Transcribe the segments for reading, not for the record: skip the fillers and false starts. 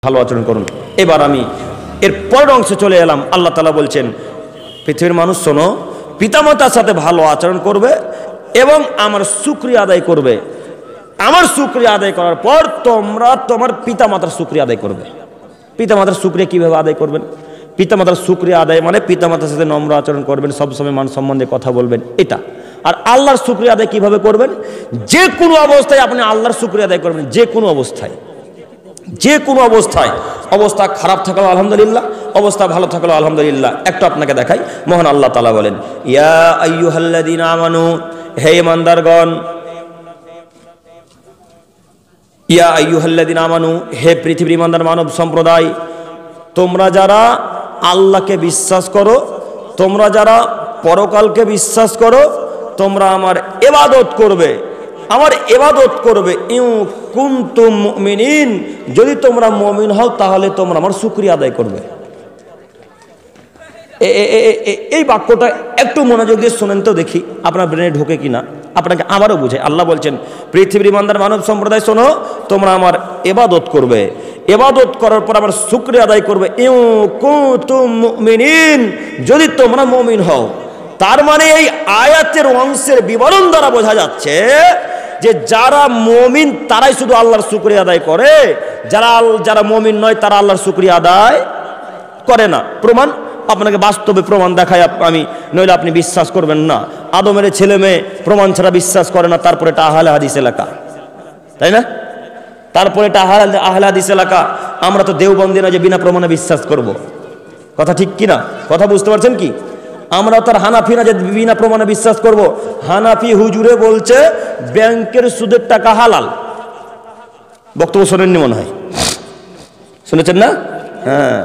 ভালো আচরণ করুন। এবার আমি এর পরের অংশে চলে এলাম। আল্লাহ তাআলা বলছেন, পৃথিবীর মানুষ শোনো, পিতামাতার সাথে ভালো আচরণ করবে এবং আমার শুকরিয়া আদায় করবে। আমার শুকরিয়া আদায় করার পর তোমরা তোমার পিতামাতার শুকরিয়া আদায় করবে। পিতামাতার শুকরিয়া কিভাবে আদায় করবেন? পিতামাতার শুকরিয়া আদায় মানে পিতামাতার সাথে নম্র আচরণ করবেন, সবসময় মান সম্বন্ধে কথা বলবেন, এটা। আর আল্লাহর শুকরিয়া আদায় কিভাবে করবেন? যে কোনো অবস্থায় আপনি আল্লাহর শুকরিয়া আদায় করবেন, যে কোনো অবস্থায়, যে কোনো অবস্থায়। অবস্থা খারাপ থাকলেও আলহামদুলিল্লাহ, অবস্থা ভালো থাকলেও আলহামদুলিল্লাহ। একটু আপনাকে দেখাই, মহান আল্লাহ তাআলা বলেন, ইয়া আইয়ুহাল্লাযীনা আমানু, হে ঈমানদারগণ, ইয়া আইয়ুহাল্লাযীনা আমানু, হে পৃথিবীর ঈমানদার মানব সম্প্রদায়, তোমরা যারা আল্লাহকে বিশ্বাস করো, তোমরা যারা পরকালকে বিশ্বাস করো, তোমরা আমার ইবাদত করবে, আমার ইবাদত করবে। ইউ কুনতুম মুমিনিন, যদি তোমরা মুমিন হও তাহলে তোমরা আমার শুকরিয়া আদায় করবে। এই বাক্যটা একটু মনোযোগ দিয়ে শুনেন তো দেখি আপনার ব্রেনে ঢোকে কিনা, আপনাকে আবারও বুঝে। আল্লাহ বলছেন, পৃথিবীর ঈমানদার মানব সম্প্রদায় শোনো, তোমরা আমার ইবাদত করবে, ইবাদত করার পর আমার শুকরিয়া আদায় করবে। ইউ কুনতুম মুমিনিন, যদি তোমরা মুমিন হও। তার মানে এই আয়াতের অংশের বিবরণ দ্বারা বোঝা যাচ্ছে যে যারা মুমিন তারাই শুধু আল্লাহর শুকরিয়া আদায় করে, যারা মুমিন নয় তারা আল্লাহর শুকরিয়া আদায় করে না। প্রমাণ আপনাকে বাস্তবে প্রমাণ দেখায় আমি, নইলে আপনি বিশ্বাস করবেন না। আদমের ছেলে মেয়ে প্রমাণ ছাড়া বিশ্বাস করে না, তারপরে এটা আহলে হাদিস এলাকা, তাই না? তারপরে এটা আহলে হাদিস এলাকা। আমরা তো দেওবন্দি না যে বিনা প্রমাণে বিশ্বাস করব, কথা ঠিক কিনা? কথা বুঝতে পারছেন কি? আমরা তো আর হানাফি না যে বিনা প্রমাণে বিশ্বাস করব। হানাফি হুজুরে বলছে ব্যাংকের সুদের টাকা হালাল। বক্তব্য শোনেননি মনে হয়, শুনেছেন না? হ্যাঁ,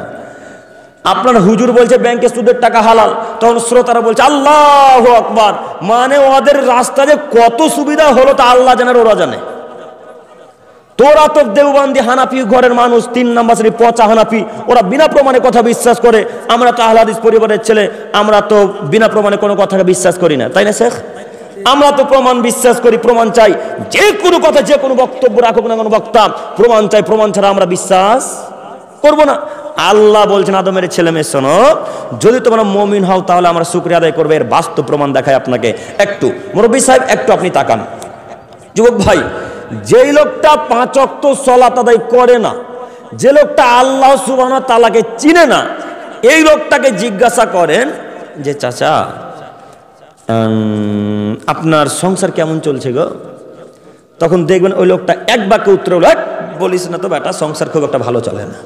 আপনার হুজুর বলছে ব্যাংকের সুদের টাকা হালাল, তখন শ্রোতারা বলছে আল্লাহু আকবার। মানে ওদের রাস্তা যে কত সুবিধা হলো তা আল্লাহ জানে, ওরা জানে। তোরা তো দেওবন্দি হানাফি ঘরের মানুষ, 3 নাম্বার শ্রেণী পচা হানাফি, ওরা বিনা প্রমাণে কথা বিশ্বাস করে। আমরা তো আহলে হাদিস পরিবারের ছেলে, আমরা তো বিনা প্রমাণে কোনো কথাকে বিশ্বাস করি না, তাই না শেখ? আমরা তো প্রমাণ বিশ্বাস করি, প্রমাণ চাই। যে কোনো কথা, যে কোনো বক্তব্য রাখুক না কোনো বক্তা, প্রমাণ চাই, প্রমাণ ছাড়া আমরা বিশ্বাস করব না। আল্লাহ বলছেন, আদমের ছেলে মেয়ে শোনো, যদি তোমরা মুমিন হও তাহলে আমরা শুকরিয়া আদায় করবে। এর বাস্তব প্রমাণ দেখায় আপনাকে। একটু মুরব্বী সাহেব, একটু আপনি তাকান। যুবক ভাই, যেই লোকটা 5 ওয়াক্ত সালাত আদায় করে না, যে লোকটা আল্লাহ সুবহানাহু ওয়া তাআলাকে চিনে না, এই লোকটাকে জিজ্ঞাসা করেন যে চাচা আপনার সংসার কেমন চলছে গো? তখন দেখবেন ওই লোকটা এক বাক্যে উত্তর হলো, বলিস না তো বেটা, সংসার খুব একটা ভালো চলে না।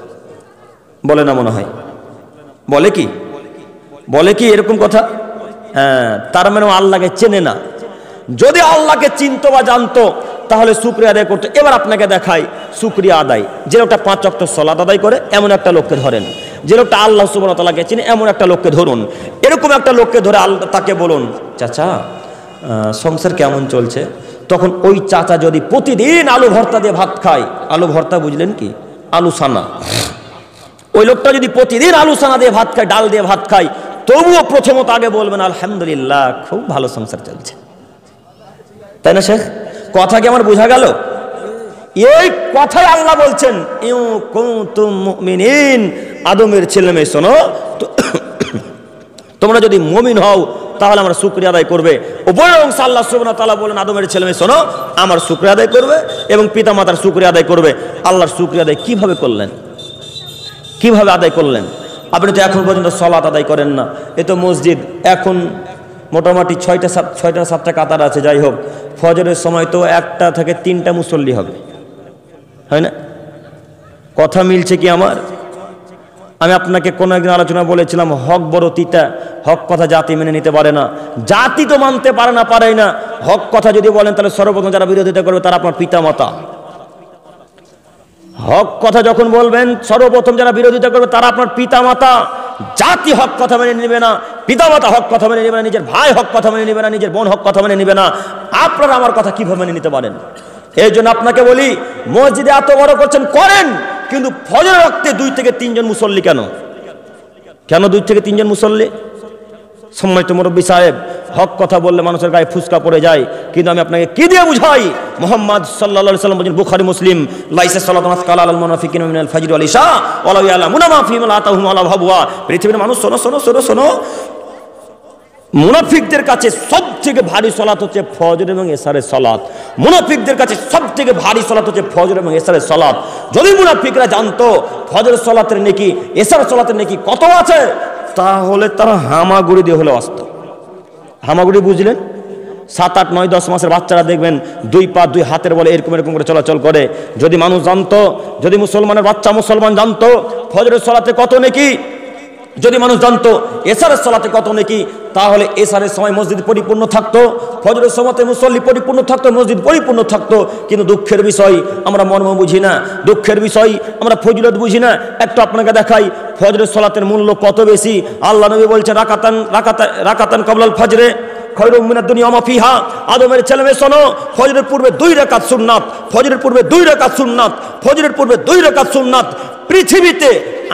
বলে না মনে হয়? বলে কি? বলে কি এরকম কথা? হ্যাঁ, তার মানে আল্লাহকে চেনে না। যদি আল্লাহকে চিনতো বা জানতো তাহলে শুকরিয়া আদায় করতো। এবার আপনাকে দেখাই শুকরিয়া আদায়। যে লোকটা 5 ওয়াক্ত সালাত আদায় করে এমন একটা লোককে ধরেন, যে লোকটা আল্লাহ সুবহানাহু ওয়া তাআলাকে চিনে এমন একটা লোককে ধরুন। এরকম একটা লোককে ধরে তাকে বলুন, চাচা সংসার কেমন চলছে? তখন ওই চাচা যদি প্রতিদিন আলু ভর্তা দিয়ে ভাত খায়, আলু ভর্তা বুঝলেন কি? আলু সানা। ওই লোকটা যদি প্রতিদিন আলু সানা দিয়ে ভাত খায়, ডাল দিয়ে ভাত খায়, তবুও প্রথমত আগে বলবেন আলহামদুলিল্লাহ, খুব ভালো সংসার চলছে, তাই না শেখ? কথা কি আমার বোঝা গেল? এই কথাই আল্লাহ বলছেন, ইউ কুনতুম মুমিনিন, আদমের ছেলে মেয়ে শোনো, তোমরা যদি মুমিন হও তাহলে আমরা শুকরিয়া আদায় করবে। উপরের অংশ আল্লাহ সুবহানাহু ওয়া তাআলা বলেন, আদমের ছেলে মেয়ে শোনো, আমার শুকরিয়া আদায় করবে এবং পিতামাতার শুকরিয়া আদায় করবে। আল্লাহর শুকরিয়া আদায় কিভাবে করলেন? কিভাবে আদায় করলেন? আপনি তো এখন পর্যন্ত সালাত আদায় করেন না। এ তো মসজিদ, এখন মোটামুটি 6টা-7টা কাতার আছে। যাই হোক, ফজরের সময় তো 1টা থেকে 3টা মুসল্লি হবে, হয় না? কথা মিলছে কি আমার? আমি আপনাকে কোনো একদিন আলোচনা বলেছিলাম, হক বড় তিতা, হক কথা জাতি মেনে নিতে পারে না। জাতি তো মানতে পারে না, পারেই না। হক কথা যদি বলেন তাহলে সর্বপ্রথম যারা বিরোধিতা করবে তারা আপনার পিতামাতা। হক কথা যখন বলবেন সর্বপ্রথম যারা বিরোধিতা করবে তারা আপনার পিতামাতা। জাতি হক কথা মেনে নেবে না, পিতামাতা হক কথা মেনে নেবে না, নিজের ভাই হক কথা মেনে নেবে না, নিজের বোন হক কথা মেনে নেবে না। আপনারা আমার কথা কিভাবে মেনে নিতে পারেন? এই জন্য আপনাকে বলি, মসজিদে এত বড় করছেন করেন, কিন্তু ফজরের ওয়াক্তে 2 থেকে 3 জন মুসল্লি কেন? কেন 2 থেকে 3 জন মুসল্লি? সম্মানিত মুরব্বী সাহেব, হক কথা বললে মানুষের গায়ে ফুসকা পড়ে যায়, কিন্তু আমি আপনাকে কি দিয়ে বুঝাই? মুহাম্মদ সাল্লাল্লাহু আলাইহি সাল্লাম বলেন, বুখারী মুসলিম, লাইসা সালাতুন আসকালা আলাল মুনাফিকিনা মিনাল ফাজর ওয়াল ইশা ওয়ালা ইয়ালামুনা মা ফি মা আতাহুম আলা ভাবুয়া। পৃথিবীর মানুষ শোনো শোনো শোনো শোনো, মুনাফিকদের কাছে সবথেকে ভারী সালাত হচ্ছে ফজর এবং এশারের সালাত। মুনাফিকদের কাছে সবথেকে ভারী সালাত হচ্ছে ফজর এবং এশারের সালাত। যদি মুনাফিকরা জানতো ফজরের সালাতের নেকি, এশারের সালাতের নেকি কত আছে, তাহলে তারা হামাগুড়ি দিয়ে হলে আসতো। হামাগুড়ি বুঝলেন? 7, 8, 9, 10 মাসের বাচ্চারা দেখবেন 2 পা 2 হাতের বলে এরকম এরকম করে চলাচল করে। যদি মানুষ জানতো, যদি মুসলমানের বাচ্চা মুসলমান জানতো ফজরের সালাতে কত নেকি, যদি মানুষ জানতো এশারের সালাতে কত নেকি, তাহলে এশারের সময় মসজিদ পরিপূর্ণ থাকতো, ফজরের সময়তে মুসল্লি পরিপূর্ণ থাকতো, মসজিদ পরিপূর্ণ থাকতো। কিন্তু দুঃখের বিষয় আমরা মর্ম বুঝি না, দুঃখের বিষয় আমরা ফজিলত বুঝি না। একটু আপনাকে দেখাই ফজরের সালাতের মূল্য কত বেশি। আল্লাহ নবী বলছেন, রাকাতান ক্বাবলাল ফজরে খায়রুম মিনাদ দুনিয়া ওয়া মা ফিহা। আদমের ছেলে মেয়ে শোনো, ফজরের পূর্বে 2 রাকাত সুন্নাত, ফজরের পূর্বে 2 রাকাত সুন্নাত, ফজরের পূর্বে 2 রাকাত সুন্নাত। পৃথিবীতে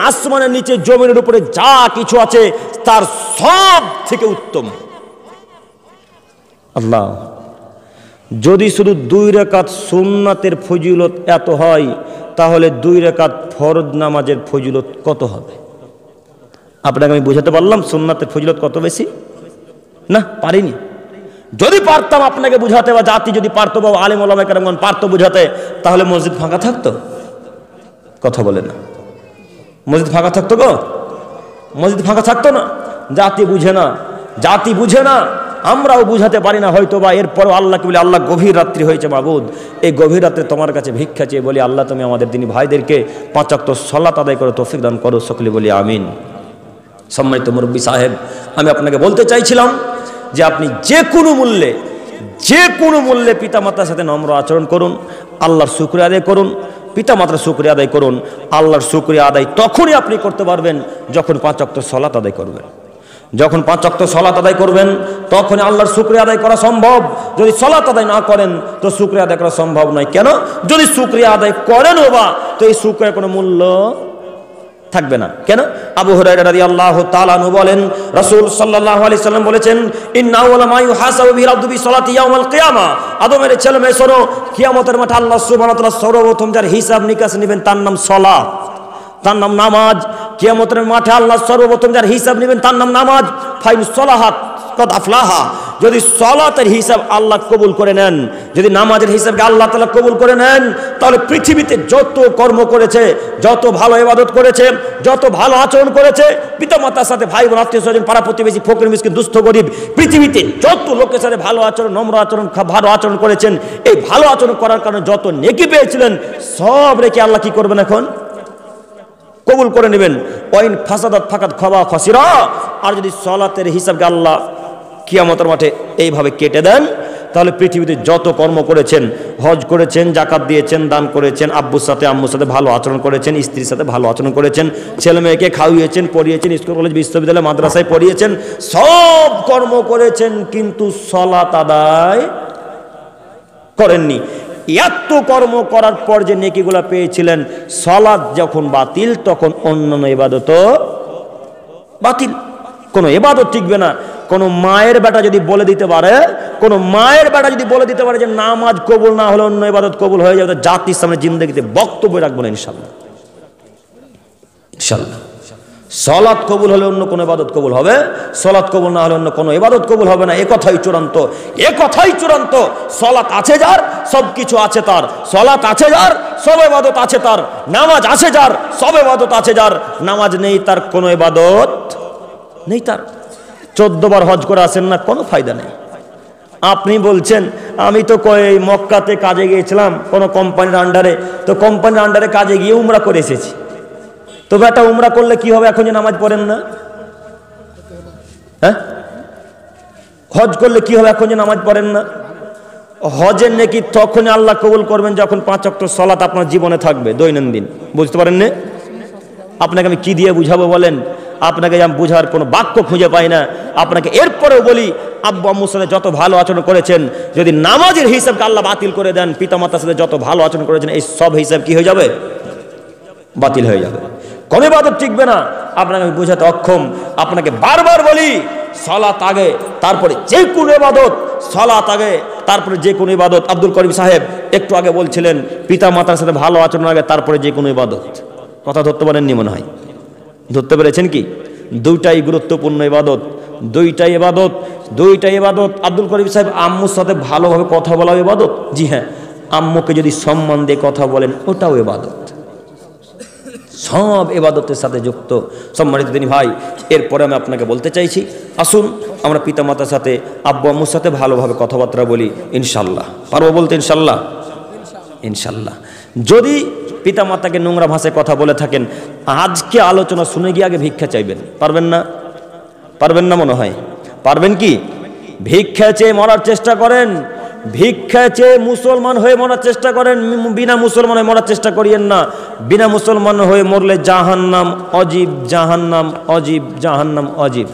আসমানের নিচে জমিনের উপরে যা কিছু আছে তার সব থেকে উত্তম। আল্লাহ, যদি শুধু 2 রাকাত সুন্নাতের ফজিলত এত হয়, তাহলে 2 রাকাত ফরজ নামাজের ফজিলত কত হবে? আপনাকে আমি বুঝাতে পারলাম সুন্নাতের ফজিলত কত বেশি? না, পারিনি। যদি পারতাম আপনাকে বুঝাতে, বা জাতি যদি পারতো, বা আলেম ওলামা কেরামগণ পারতো বুঝাতে, তাহলে মসজিদ ফাঁকা থাকতো? কথা বলে না। মসজিদ ফাঁকা থাকতো গো? মসজিদ ফাঁকা থাকতো না। জাতি বুঝে না, জাতি বুঝে না, আমরাও বুঝাতে পারি না হয়তো বা। এরপরও আল্লাহকে বলি, আল্লাহ গভীর রাত্রি হয়েছে মাবুদ, এই গভীর রাত্রে তোমার কাছে ভিক্ষা চেয়ে বলি, আল্লাহ তুমি আমাদের দিনী ভাইদেরকে 5 ওয়াক্ত সালাত আদায় করে তৌফিক দান করো। সকলে বলি আমিন। সম্মানিত মুরব্বী সাহেব, আমি আপনাকে বলতে চাইছিলাম যে আপনি যে কোনো মূল্যে পিতামাতার সাথে নম্র আচরণ করুন, আল্লাহর শুকরিয়া আদায় করুন, পিতামাতার শুকরিয়া আদায় করুন। আল্লাহর শুকরিয়া আদায় তখনই আপনি করতে পারবেন যখন 5 ওয়াক্ত সালাত আদায় করবেন। যখন 5 ওয়াক্ত সালাত আদায় করবেন তখনই আল্লাহর শুকরিয়া আদায় করা সম্ভব। যদি সালাত আদায় না করেন তো শুকরিয়া আদায় করা সম্ভব নয়। কেন? যদি শুকরিয়া আদায় করেনও বা, তো এই শুকরিয়ার কোনো মূল্য থাকবে না। কেন? আবু হুরায়রা রাদিয়াল্লাহু তাআলা আনহু বলেন, রাসূল সাল্লাল্লাহু আলাইহি সাল্লাম বলেছেন, ইন্না আউয়ালা মা ইউহাসাবু বিহি আবদু বিসসালাতি ইয়াউমাল কিয়ামা। আদমের ছেলে মেয়ে শোনো, কিয়ামতের মাঠে আল্লাহ সুবহানাহু ওয়া তাআলা সর্বপ্রথম যার হিসাব নিকাশ নেবেন তার নাম সালাত, তার নাম নামাজ। কিয়ামতের মাঠে আল্লাহ সর্বপ্রথম যার হিসাব নেবেন তার নাম নামাজ। ফাইন সলাহাত কদ আফলাহা। যদি সালাতের হিসাব আল্লাহ কবুল করে নেন, যদি নামাজের হিসাবকে আল্লাহ তাআলা কবুল করে নেন, তাহলে পৃথিবীতে যত কর্ম করেছে, যত ভালো ইবাদত করেছে, যত ভালো আচরণ করেছে, পিতামাতার সাথে, ভাই বোন, আত্মীয় স্বজন, পাড়া প্রতিবেশী, ফকির মিসকিন, দুস্থ গরিব, পৃথিবীতে যত লোকের সাথে ভালো আচরণ, নম্র আচরণ, ভালো আচরণ করেছেন, এই ভালো আচরণ করার কারণে যত নেকি পেয়েছিলেন সব রেখে আল্লাহ কি করবেন? এখন কবুল করে নেবেন। ওয়াইন ফাসাদাত ফাকাত খাবা খাসিরা। আর যদি সালাতের হিসাবকে আল্লাহ কিয়ামতের মাঠে এইভাবে কেটে দেন, তাহলে পৃথিবীতে যত কর্ম করেছেন, হজ করেছেন, জাকাত দিয়েছেন, দান করেছেন, আব্বুর সাথে আম্মুর সাথে ভালো আচরণ করেছেন, স্ত্রীর সাথে ভালো আচরণ করেছেন, ছেলে মেয়েকে খাওয়িয়েছেন, পড়িয়েছেন, স্কুল কলেজ বিশ্ববিদ্যালয় মাদ্রাসায় পড়িয়েছেন, সব কর্ম করেছেন, কিন্তু সালাত আদায় করেননি। এত কর্ম করার পর যে নেকিগুলা পেয়েছিলেন, সালাত যখন বাতিল তখন অন্যান্য ইবাদতও বাতিল। কোনো ইবাদত টিকবে না। কোনো মায়ের বেটা যদি বলে দিতে পারে, কোনো মায়ের বেটা যদি বলে দিতে পারে যে নামাজ কবুল না হলে অন্য ইবাদত কবুল হয়ে যাবে, জাতির সামনে জিন্দেগিতে বক্তব্য রাখবো না ইনশাআল্লাহ। ইনশাআল্লাহ সালাত কবুল হলে অন্য কোনো ইবাদত কবুল হবে, সালাত কবুল না হলে অন্য কোনো ইবাদত কবুল হবে না। এ কথাই চূড়ান্ত, এ কথাই চূড়ান্ত। সালাত আছে যার, সব কিছু আছে তার। সালাত আছে যার, সব ইবাদত আছে তার। নামাজ আছে যার, সব ইবাদত আছে যার। নামাজ নেই তার, কোনো ইবাদত নেই তার। 14 বার হজ করে আসেন না, কোনো ফায়দা নেই। আপনি বলছেন আমি তো মক্কাতে কাজে গিয়েছিলাম কোনো কোম্পানির আন্ডারে, তো কোম্পানির আন্ডারে কাজে গিয়ে উমরা করে এসেছি। তো বেটা উমরা করলে কি হবে এখন যে নামাজ পড়েন না? হ্যাঁ, হজ করলে কি হবে এখন যে নামাজ পড়েন না? হজের নাকি তখনই আল্লাহ কবুল করবেন যখন 5 ওয়াক্ত সালাত আপনার জীবনে থাকবে দৈনন্দিন। বুঝতে পারেন না? আপনাকে আমি কি দিয়ে বুঝাবো বলেন? আপনাকে আমি বুঝার কোনো বাক্য খুঁজে পাই না। আপনাকে এরপরেও বলি, আব্বু আম্মুর সাথে যত ভালো আচরণ করেছেন, যদি নামাজের হিসাবকে আল্লাহ বাতিল করে দেন, পিতামাতার সাথে যত ভালো আচরণ করেছেন, এই সব হিসাব কি হয়ে যাবে? বাতিল হয়ে যাবে, কোনো ইবাদত টিকবে না। আপনাকে আমি বোঝাতে অক্ষম, আপনাকে বারবার বলি সালাত আগে তারপরে যে কোনো ইবাদত, সালাত আগে তারপরে যে কোনো ইবাদত। আব্দুল করিম সাহেব একটু আগে বলছিলেন পিতা মাতার সাথে ভালো আচরণ আগে তারপরে যে কোনো ইবাদত। কথা ধরতে পারেননি মনে হয়, ধরতে পেরেছেন কি? দুইটাই গুরুত্বপূর্ণ ইবাদত, দুইটাই ইবাদত, দুইটাই ইবাদত। আব্দুল করিম সাহেব আম্মুর সাথে ভালোভাবে কথা বলা ইবাদত। জি হ্যাঁ, আম্মুকে যদি সম্মান দিয়ে কথা বলেন ওটাও ইবাদত, সব ইবাদতের সাথে যুক্ত। সম্মানিত দিনী ভাই, এরপরে আমি আপনাকে বলতে চাইছি, আসুন আমরা পিতামাতার সাথে, আব্বু আম্মুর সাথে ভালোভাবে কথাবার্তা বলি ইনশাল্লাহ। পারবো বলতে ইনশাল্লাহ? ইনশাল্লাহ। যদি পিতামাতাকে নোংরা ভাষায় কথা বলে থাকেন, আজকে আলোচনা শুনে গিয়ে আগে ভিক্ষা চাইবেন। পারবেন না? পারবেন না মনে হয়। পারবেন কি? ভিক্ষা চেয়ে মরার চেষ্টা করেন, ভিক্ষা চেয়ে মুসলমান হয়ে মরার চেষ্টা করেন, বিনা মুসলমান হয়ে মরার চেষ্টা করিয়েন না। বিনা মুসলমান হয়ে মরলে জাহান্নাম অজীব, জাহান্নাম অজীব, জাহান্নাম অজীব।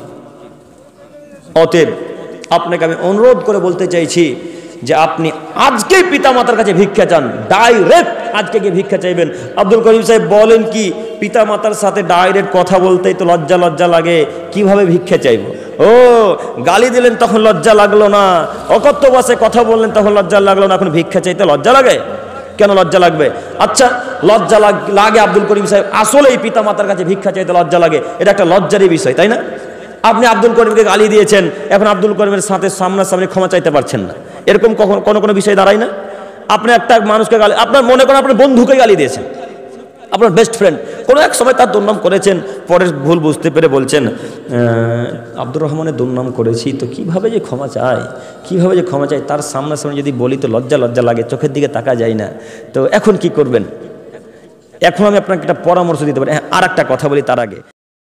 অতএব আপনাকে আমি অনুরোধ করে বলতে চাইছি যে আপনি আজকেই পিতামাতার কাছে ভিক্ষা চান, ডাইরেক্ট আজকে গিয়ে ভিক্ষা চাইবেন। আব্দুল করিম সাহেব বলেন কি, পিতামাতার সাথে ডাইরেক্ট কথা বলতেই তো লজ্জা লজ্জা লাগে, কিভাবে ভিক্ষা চাইব? ও গালি দিলেন তখন লজ্জা লাগলো না, অকথ্য ভাষায় কথা বললেন তখন লজ্জা লাগলো না, এখন ভিক্ষা চাইতে লজ্জা লাগে? কেন লজ্জা লাগবে? আচ্ছা লজ্জা লাগে আব্দুল করিম সাহেব, আসলেই পিতামাতার কাছে ভিক্ষা চাইতে লজ্জা লাগে, এটা একটা লজ্জারই বিষয়, তাই না? আপনি আব্দুল করিমকে গালি দিয়েছেন, এখন আব্দুল করিমের সাথে সামনাসামনি ক্ষমা চাইতে পারছেন না, এরকম কখন কোনো কোনো বিষয় দাঁড়ায় না? আপনি একটা মানুষকে গালি, আপনার মনে করেন আপনার বন্ধুকে গালি দিয়েছেন, আপনার বেস্ট ফ্রেন্ড, কোনো এক সময় তার দুর্নাম করেছেন, পরে ভুল বুঝতে পেরে বলছেন আব্দুর রহমানের দুর্নাম করেছি, তো কিভাবে যে ক্ষমা চাই, কিভাবে যে ক্ষমা চাই, তার সামনাসামনি যদি বলি তো লজ্জা লজ্জা লাগে, চোখের দিকে তাকা যায় না, তো এখন কি করবেন? এখন আমি আপনাকে একটা পরামর্শ দিতে পারি। হ্যাঁ, আর একটা কথা বলি তার আগে।